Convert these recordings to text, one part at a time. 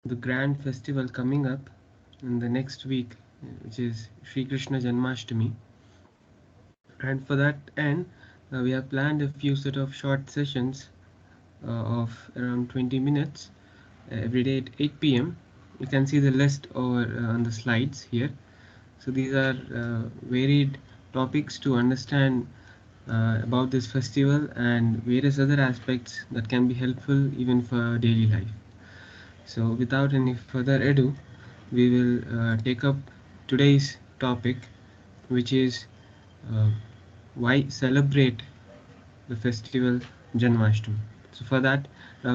the grand festival coming up in the next week, which is Sri Krishna Janmashtami. And for that end, we have planned a few set of short sessions of around 20 minutes every day at 8 p.m. You can see the list over on the slides here. So these are varied topics to understand about this festival and various other aspects that can be helpful even for our daily life. So without any further ado, we will take up today's topic, which is uh, why celebrate the festival Janmashtami. So for that,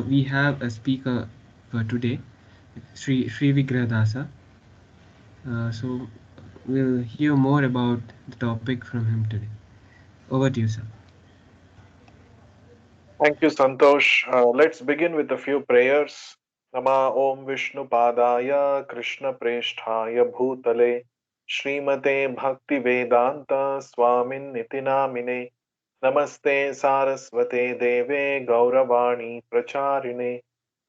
we have a speaker for today, Sri Vigrahdasa. So we'll hear more about the topic from him today. Over to you, sir. Thank you, Santosh. Let's begin with a few prayers. Nama Om Vishnu Padaya Krishna Presthaya Bhutale Srimate Bhakti Vedanta Swamin Nitinamine Namaste Saraswate Deve Gauravani Pracharine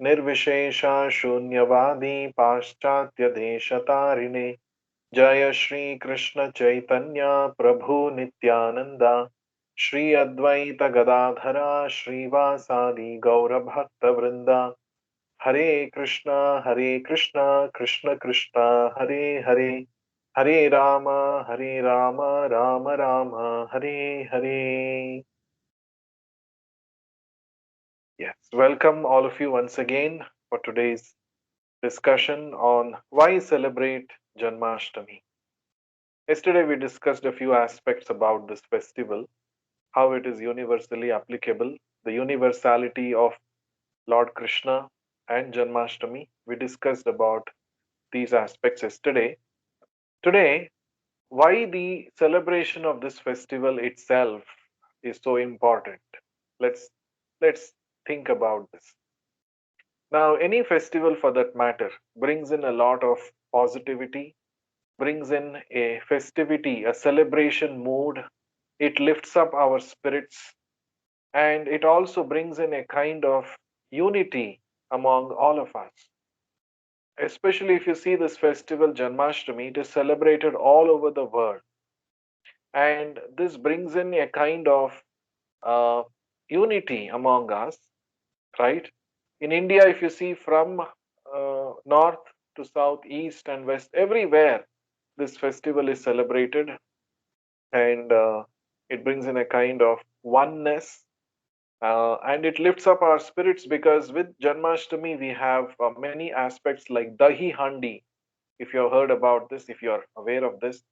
Nirvishesha Shunyavadi Paschatya Deshatarine Jaya Shri Krishna Chaitanya Prabhu Nityananda Shri Advaita Gadadhara Srivasadi Gaura Bhakta Vrinda Hare Krishna Krishna Krishna Hare Hare Hare Rama Rama Rama Hare Hare. Yes, welcome all of you once again for today's discussion on why celebrate Janmashtami. Yesterday we discussed a few aspects about this festival, how it is universally applicable, the universality of Lord Krishna and Janmashtami. We discussed about these aspects yesterday. Today, why the celebration of this festival itself is so important. Let's let's think about this. Now, any festival for that matter brings in a lot of positivity, brings in a festivity, a celebration mood. It lifts up our spirits, and it also brings in a kind of unity among all of us. Especially if you see this festival Janmashtami, it is celebrated all over the world, and this brings in a kind of uh, unity among us, right? In India, if you see from north to south, east and west, everywhere this festival is celebrated, and it brings in a kind of oneness. And it lifts up our spirits because with Janmashtami we have many aspects like Dahi Handi. If you have heard about this, if you are aware of this,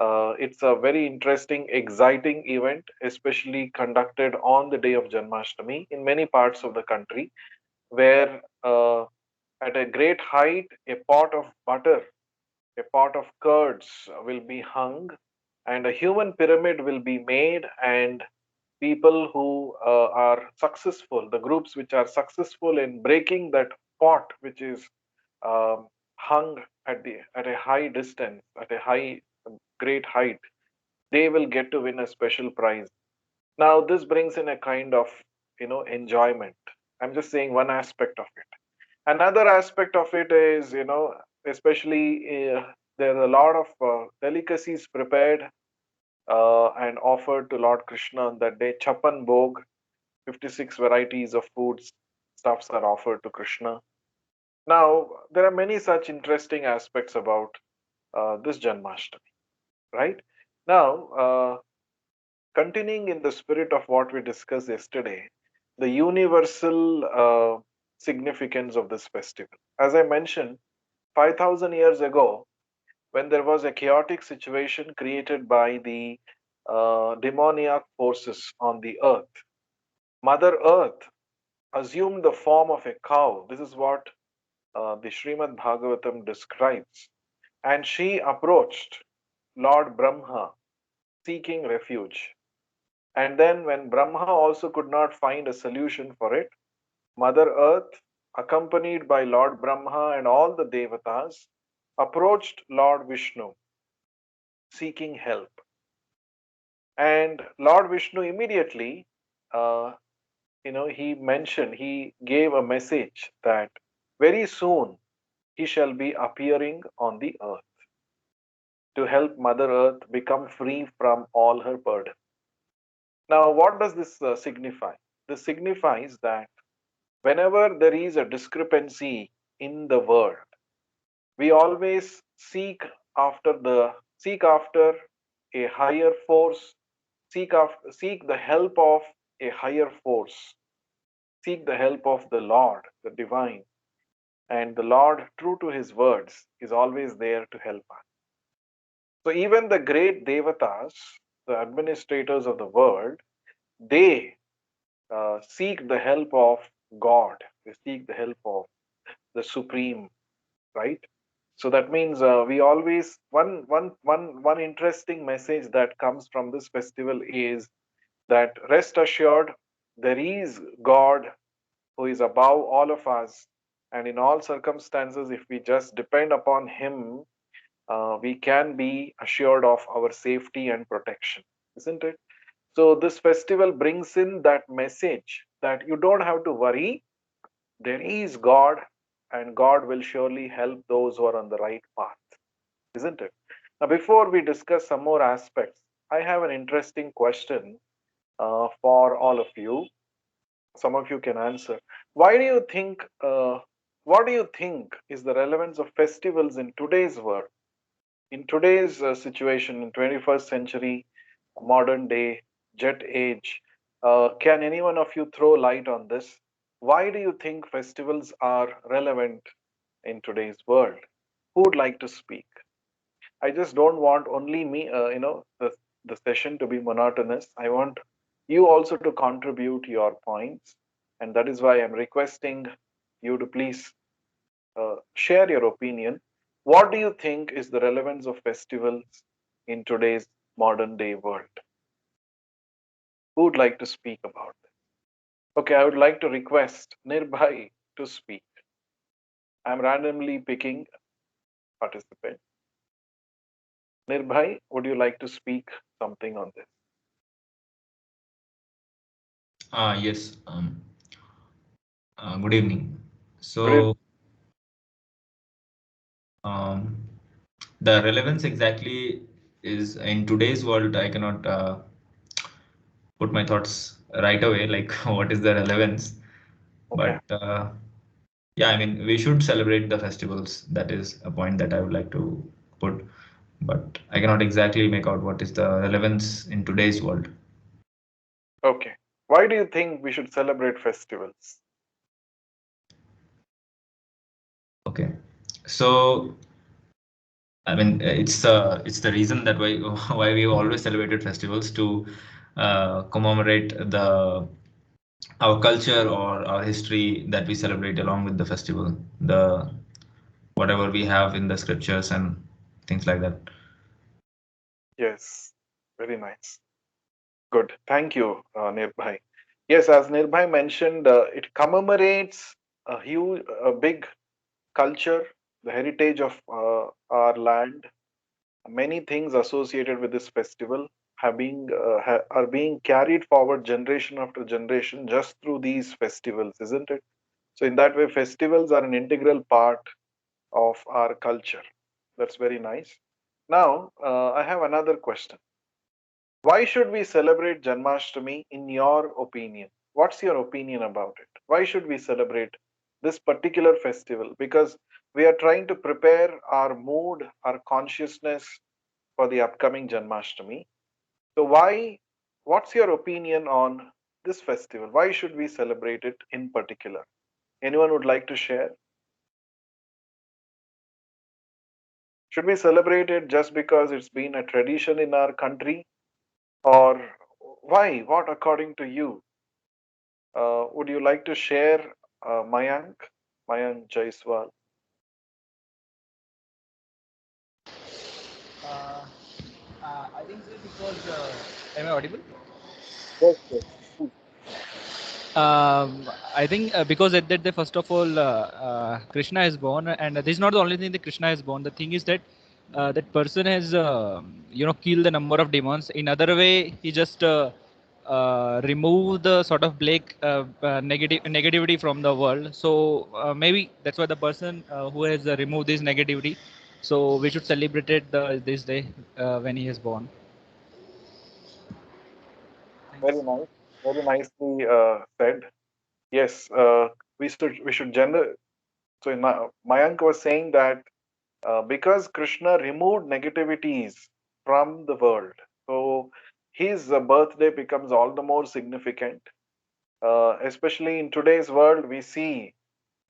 it's a very interesting, exciting event, especially conducted on the day of Janmashtami in many parts of the country, where at a great height, a pot of butter, a pot of curds will be hung, and a human pyramid will be made, and people who are successful, the groups which are successful in breaking that pot, which is hung at a high distance, at a high great height, they will get to win a special prize. Now, this brings in a kind of enjoyment. I'm just saying one aspect of it. Another aspect of it is, especially there are a lot of delicacies prepared and offered to Lord Krishna on that day. Chapan Bhog, 56 varieties of foods, stuffs are offered to Krishna. Now, there are many such interesting aspects about this Janmashtami, right? Now, continuing in the spirit of what we discussed yesterday, the universal significance of this festival. As I mentioned, 5,000 years ago, when there was a chaotic situation created by the demoniac forces on the earth, Mother Earth assumed the form of a cow. This is what the Srimad Bhagavatam describes. And she approached Lord Brahma seeking refuge. And then, when Brahma also could not find a solution for it, Mother Earth, accompanied by Lord Brahma and all the Devatas, approached Lord Vishnu seeking help. And Lord Vishnu immediately, uh, he gave a message that very soon he shall be appearing on the earth to help Mother Earth become free from all her burden. Now, what does this signify? This signifies that whenever there is a discrepancy in the world, we always seek after a higher force, seek the help of a higher force, seek the help of the Lord, the divine, and the Lord, true to his words, is always there to help us. So even the great devatas, the administrators of the world, they seek the help of God. They seek the help of the Supreme, right? So that means we always one interesting message that comes from this festival is that rest assured there is God who is above all of us, and in all circumstances, if we just depend upon Him, we can be assured of our safety and protection, isn't it? So this festival brings in that message that you don't have to worry. There is God, and God will surely help those who are on the right path, isn't it? Now, before we discuss some more aspects, I have an interesting question for all of you. Some of you can answer. Why do you think? What do you think is the relevance of festivals in today's world? In today's situation, in 21st century, modern day, jet age, can any one of you throw light on this? Why do you think festivals are relevant in today's world? Who would like to speak? I just don't want only me, the session to be monotonous. I want you also to contribute your points. And that is why I'm requesting you to please share your opinion. What do you think is the relevance of festivals in today's modern day world? Who would like to speak about this? Okay, I would like to request Nirbhai to speak. I'm randomly picking participants. Nirbhai, would you like to speak something on this? Yes. Good evening. Good. So, um, the relevance exactly is in today's world. I cannot put my thoughts right away, like what is the relevance. Okay. But yeah, I mean, we should celebrate the festivals. That is a point that I would like to put. But I cannot exactly make out what is the relevance in today's world. Okay. Why do you think we should celebrate festivals? Okay. So, I mean, it's the reason that why why we always celebrated festivals to commemorate the our culture or our history that we celebrate along with the festival, the whatever we have in the scriptures and things like that. Yes. Very nice. Good. Thank you, Nirbhai. Yes, as Nirbhai mentioned, it commemorates a big culture, the heritage of our land. Many things associated with this festival are being carried forward generation after generation just through these festivals, isn't it? So in that way, festivals are an integral part of our culture. That's very nice. Now, I have another question. Why should we celebrate Janmashtami in your opinion? What's your opinion about it? Why should we celebrate this particular festival? Because we are trying to prepare our mood, our consciousness for the upcoming Janmashtami. So, what's your opinion on this festival? Why should we celebrate it in particular? Anyone would like to share? Should we celebrate it just because it's been a tradition in our country? Or why? What, according to you? Would you like to share, Mayank? Mayank Jaiswal. Uh, I think so because am I audible? Yes, yes. I think because at that day, first of all, Krishna is born, and this is not the only thing that Krishna is born. The thing is that that person has killed the number of demons. In other way, he just remove the sort of negativity from the world. So maybe that's why the person who has removed this negativity. So we should celebrate it this day when he is born. Very nice. Very nicely said. Yes, we should gender. So Mayank was saying that because Krishna removed negativities from the world, so his birthday becomes all the more significant. Especially in today's world, we see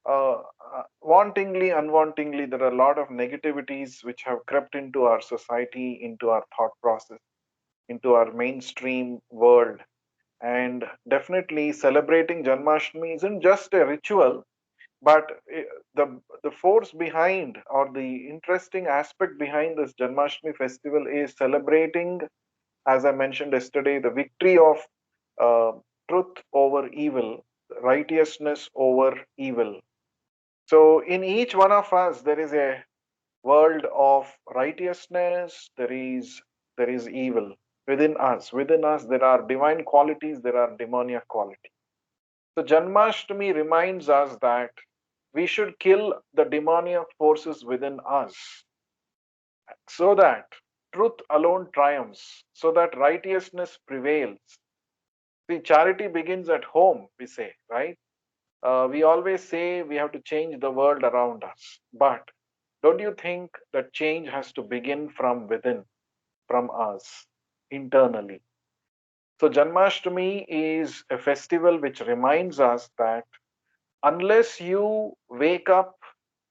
wantingly, unwantingly, there are a lot of negativities which have crept into our society, into our thought process, into our mainstream world. And definitely, celebrating Janmashtami isn't just a ritual, but the force behind, or the interesting aspect behind this Janmashtami festival is celebrating, as I mentioned yesterday, the victory of uh, truth over evil, righteousness over evil. So in each one of us, there is a world of righteousness. There is evil within us. Within us, there are divine qualities. There are demoniac qualities. So Janmashtami reminds us that we should kill the demoniac forces within us, so that truth alone triumphs, so that righteousness prevails. See, charity begins at home, we say, right? We always say we have to change the world around us. But don't you think that change has to begin from within, from us, internally? So, Janmashtami is a festival which reminds us that unless you wake up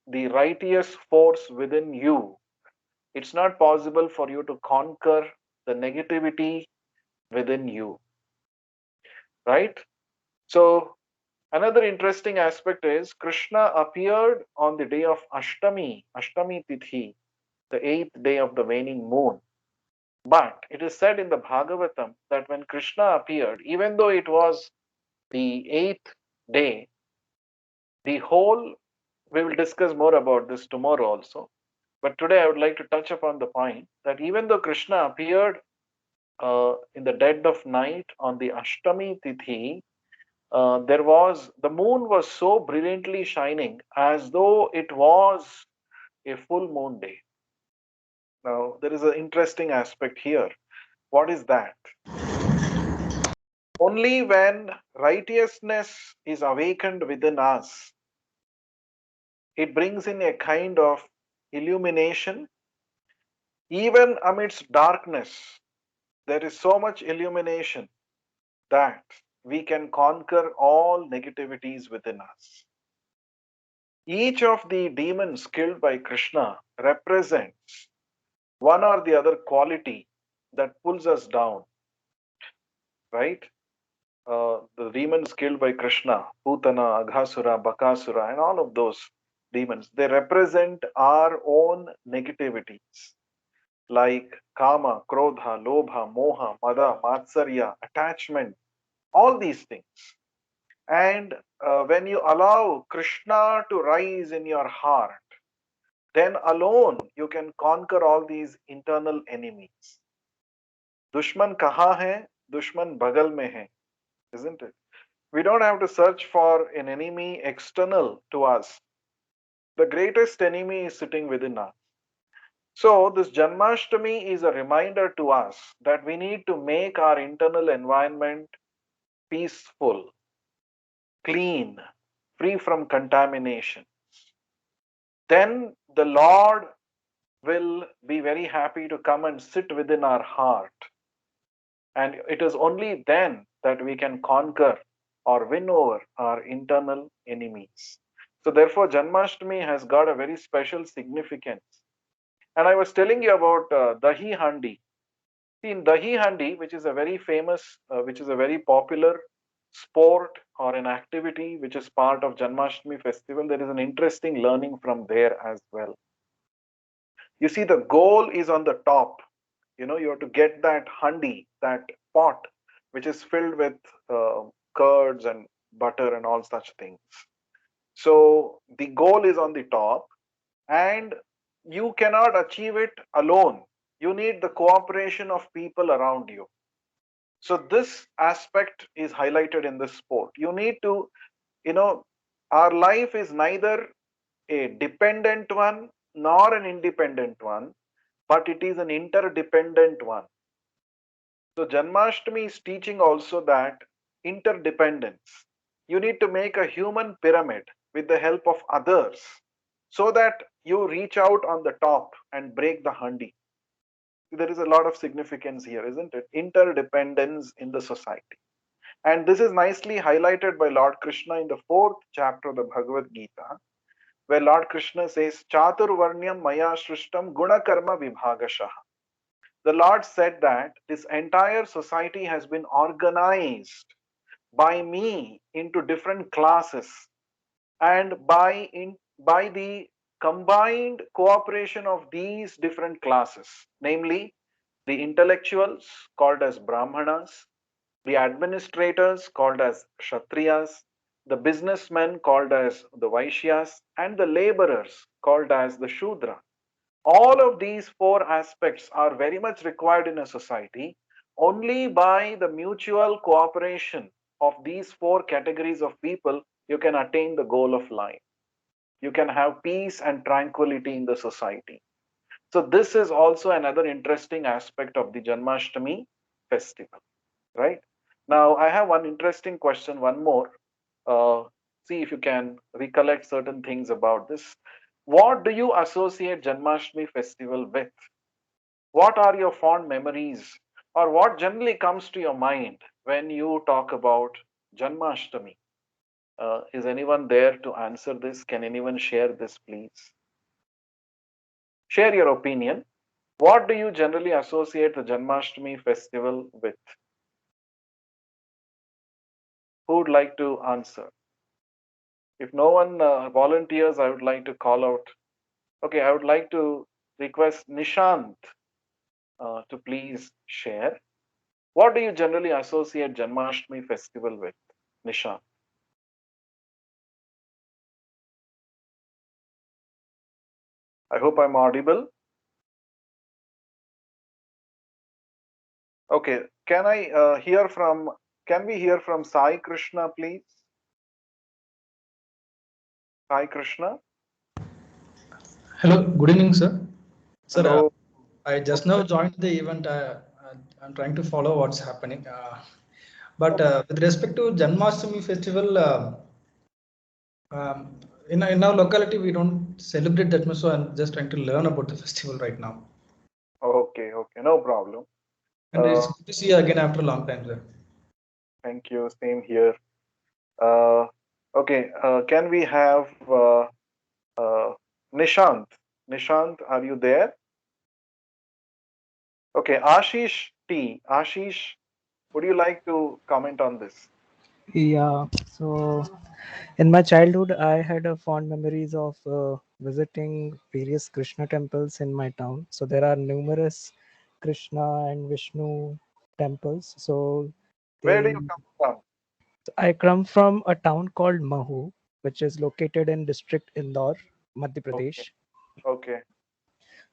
the righteous force within you, it's not possible for you to conquer the negativity within you, right? So, another interesting aspect is Krishna appeared on the day of Ashtami Tithi, the 8th day of the waning moon. But it is said in the Bhagavatam that when Krishna appeared, even though it was the 8th day, the whole, we will discuss more about this tomorrow also. But today I would like to touch upon the point that even though Krishna appeared in the dead of night on the Ashtami Tithi, the moon was so brilliantly shining as though it was a full moon day. Now, there is an interesting aspect here. What is that? Only when righteousness is awakened within us, it brings in a kind of illumination. Even amidst darkness, there is so much illumination that we can conquer all negativities within us. Each of the demons killed by Krishna represents one or the other quality that pulls us down, right? The demons killed by Krishna, Putana, Aghasura, Bakasura, and all of those demons, they represent our own negativities like Kama, Krodha, Lobha, Moha, Mada, Matsarya, attachment, all these things. And when you allow Krishna to rise in your heart, then alone you can conquer all these internal enemies. Dushman kaha hai? Dushman bagal mein hai, isn't it? We don't have to search for an enemy external to us. The greatest enemy is sitting within us. So, this Janmashtami is a reminder to us that we need to make our internal environment peaceful, clean, free from contamination. Then the Lord will be very happy to come and sit within our heart. And it is only then that we can conquer or win over our internal enemies. So, therefore, Janmashtami has got a very special significance. And I was telling you about Dahi Handi. See, in Dahi Handi, which is a very famous, which is a very popular sport or an activity which is part of Janmashtami festival, there is an interesting learning from there as well. You see, the goal is on the top. You have to get that handi, that pot, which is filled with curds and butter and all such things. So the goal is on the top, and you cannot achieve it alone. You need the cooperation of people around you. So this aspect is highlighted in the sport. You need to, our life is neither a dependent one nor an independent one, but it is an interdependent one. So Janmashtami is teaching also that interdependence. You need to make a human pyramid with the help of others so that you reach out on the top and break the handi. There is a lot of significance here, isn't it? Interdependence in the society. And this is nicely highlighted by Lord Krishna in the 4th chapter of the Bhagavad Gita, where Lord Krishna says, Chaturvarnyam maya shrishtam guna karma vibhagashaha. The Lord said that this entire society has been organized by me into different classes, and by the combined cooperation of these different classes, namely the intellectuals called as Brahmanas, the administrators called as Kshatriyas, the businessmen called as the Vaishyas, and the laborers called as the Shudra. All of these four aspects are very much required in a society. Only by the mutual cooperation of these four categories of people you can attain the goal of life. You can have peace and tranquility in the society. So this is also another interesting aspect of the Janmashtami festival, right? Now I have one interesting question, one more. See if you can recollect certain things about this. What do you associate Janmashtami festival with? What are your fond memories, or what generally comes to your mind when you talk about Janmashtami? Is anyone there to answer this? Can anyone share this, please? Share your opinion. What do you generally associate the Janmashtami festival with? Who would like to answer? If no one volunteers, I would like to call out. Okay, I would like to request Nishant to please share. What do you generally associate Janmashtami festival with, Nishant? I hope I'm audible. Okay, can we hear from Sai Krishna, please? Sai Krishna? Hello, good evening, sir. Sir, Hello. I just now joined the event. I'm trying to follow what's happening. But with respect to Janmashtami festival, in our locality, we don't celebrate that much. So I'm just trying to learn about the festival right now. Okay, no problem. And it's good to see you again after a long time, sir. Thank you. Same here. Okay, can we have Nishant? Nishant, are you there? Okay, Ashish T. Ashish, would you like to comment on this? Yeah, so in my childhood, I had a fond memories of visiting various Krishna temples in my town. So there are numerous Krishna and Vishnu temples. So Where do they, you come from? I come from a town called Mahu, which is located in district Indore, Madhya Okay, Pradesh. okay,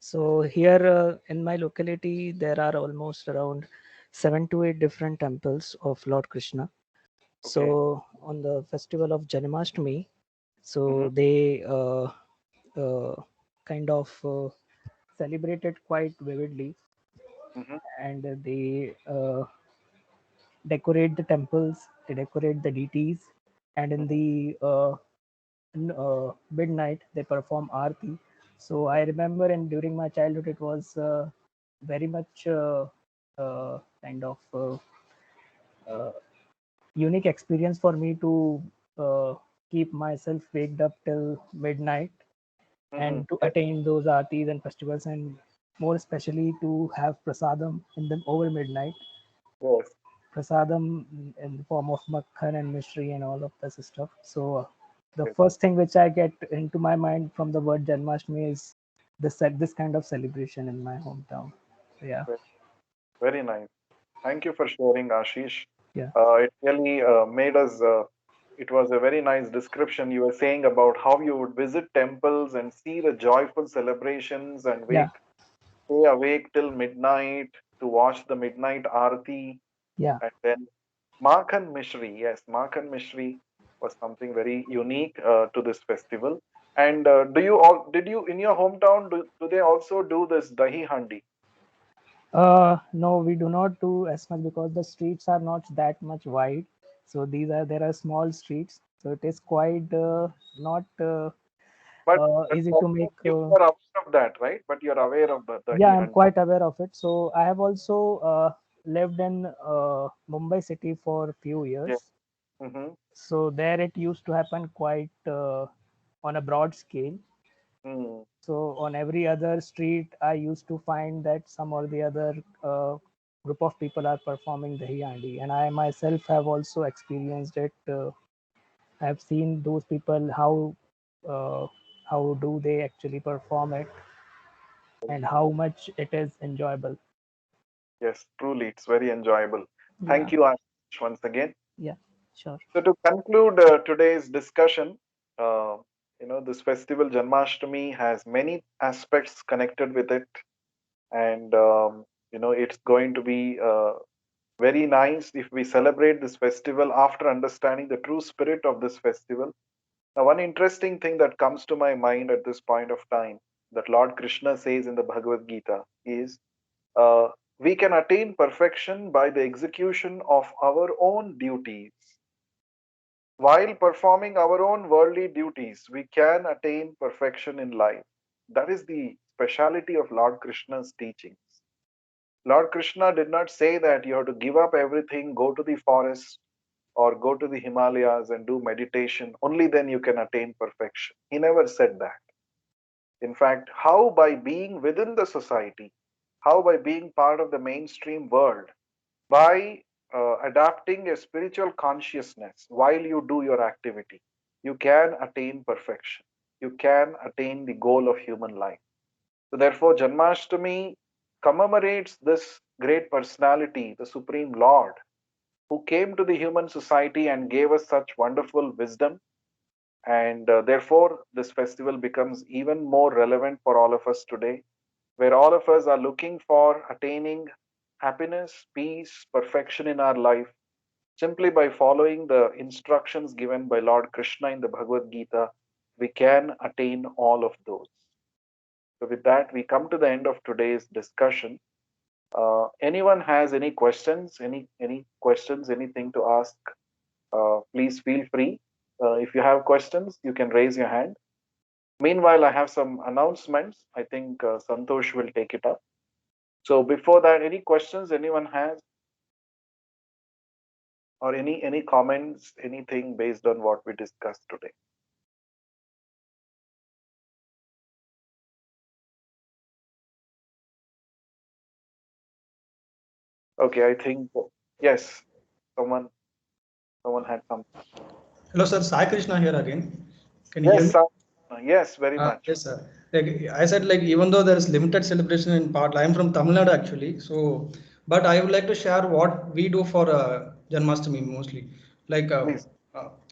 So here in my locality, there are almost around 7 to 8 different temples of Lord Krishna. okay. So on the festival of Janmashtami, Mm-hmm, so they kind of celebrate it quite vividly, mm-hmm, and they decorate the temples, they decorate the deities, and in mm-hmm. the midnight they perform aarti. So I remember, and during my childhood, it was very much kind of uh, unique experience for me to keep myself waked up till midnight Mm-hmm. and to Yes, attain those aartis and festivals, and more especially to have prasadam in the over midnight. yes, Prasadam in the form of makhan and mystery and all of this stuff. So the yes. first thing which I get into my mind from the word Janmashtami is this kind of celebration in my hometown. So, yeah, Very, very nice. Thank you for sharing, Ashish. yeah, It really made us. It was a very nice description. You were saying about how you would visit temples and see the joyful celebrations and yeah, stay awake till midnight to watch the midnight aarti. Yeah. And then Makhan Mishri, yes, Makhan Mishri was something very unique to this festival. And did you in your hometown, do they also do this dahi handi? No, we do not do as much because the streets are not that much wide. So there are small streets. So it is quite not But easy to also make. you are aware of that, right? But you're aware of the Yeah, dahi I'm handi. quite aware of it. So I have also lived in Mumbai city for a few Yeah. years. Mm-hmm. So there it used to happen quite on a broad scale. Mm. So on every other street, I used to find that some or the other group of people are performing the handi, and I myself have also experienced it. I have seen those people uh, how do they actually perform it, and how much it is enjoyable. Yes, truly, it's very enjoyable. Yeah, Thank you, Ashish, once again. yeah, sure. So to conclude today's discussion, uh, this festival Janmashtami has many aspects connected with it, and it's going to be very nice if we celebrate this festival after understanding the true spirit of this festival. Now, one interesting thing that comes to my mind at this point of time that Lord Krishna says in the Bhagavad Gita is, uh, we can attain perfection by the execution of our own duties. While performing our own worldly duties, we can attain perfection in life. That is the speciality of Lord Krishna's teachings. Lord Krishna did not say that you have to give up everything, go to the forest, or go to the Himalayas and do meditation. Only then you can attain perfection. He never said that. In fact, how by being within the society, how by being part of the mainstream world, by adapting a spiritual consciousness while you do your activity, you can attain perfection. You can attain the goal of human life. So, therefore, Janmashtami commemorates this great personality, the Supreme Lord, who came to the human society and gave us such wonderful wisdom. And therefore, this festival becomes even more relevant for all of us today, where all of us are looking for attaining happiness, peace, perfection in our life simply by following the instructions given by Lord Krishna in the Bhagavad Gita. We can attain all of those. So, with that, we come to the end of today's discussion. Anyone has any questions? Any questions? Anything to ask? Please feel free. If you have questions, you can raise your hand. Meanwhile, I have some announcements. I think Santosh will take it up. So before that, any questions anyone has, or any comments, anything based on what we discussed today? Okay, I think yes, someone had something. Hello, sir. Sai Krishna here again. Can you hear Yes, me? sir. Yes, very much. Yes, sir. Like I said, like even though there is limited celebration in part, I am from Tamil Nadu actually. So, but I would like to share what we do for Janmashtami mostly. Like Please.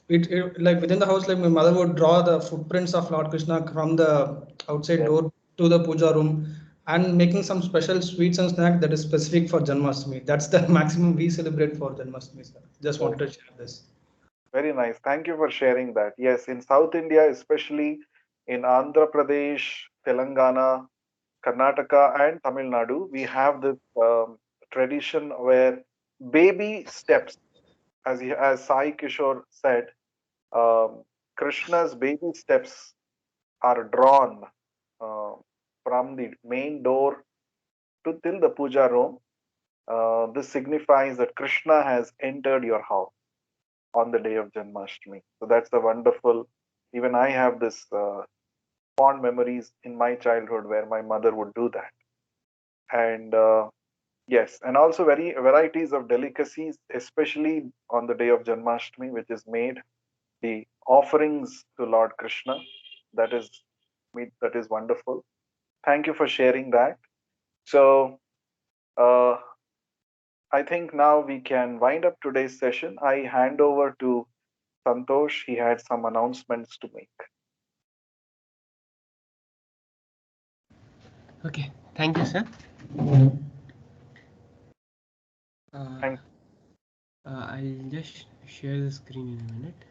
like within the house, like my mother would draw the footprints of Lord Krishna from the outside Yes. door to the puja room, and making some special sweets and snack that is specific for Janmashtami. That's the maximum we celebrate for Janmashtami, sir. Just Yes. wanted to share this. Very nice. Thank you for sharing that. Yes, in South India, especially in Andhra Pradesh, Telangana, Karnataka, and Tamil Nadu, we have this tradition where baby steps, as Sai Kishore said, Krishna's baby steps are drawn uh, from the main door to till the puja room. This signifies that Krishna has entered your house on the day of Janmashtami. So that's a wonderful. Even I have this fond memories in my childhood where my mother would do that. And yes, and also very varieties of delicacies, especially on the day of Janmashtami, which is made the offerings to Lord Krishna. That is that is wonderful. Thank you for sharing that. So uh, I think now we can wind up today's session. I hand over to Santosh. He had some announcements to make. Okay, thank you, sir. Thank I'll just share the screen in a minute.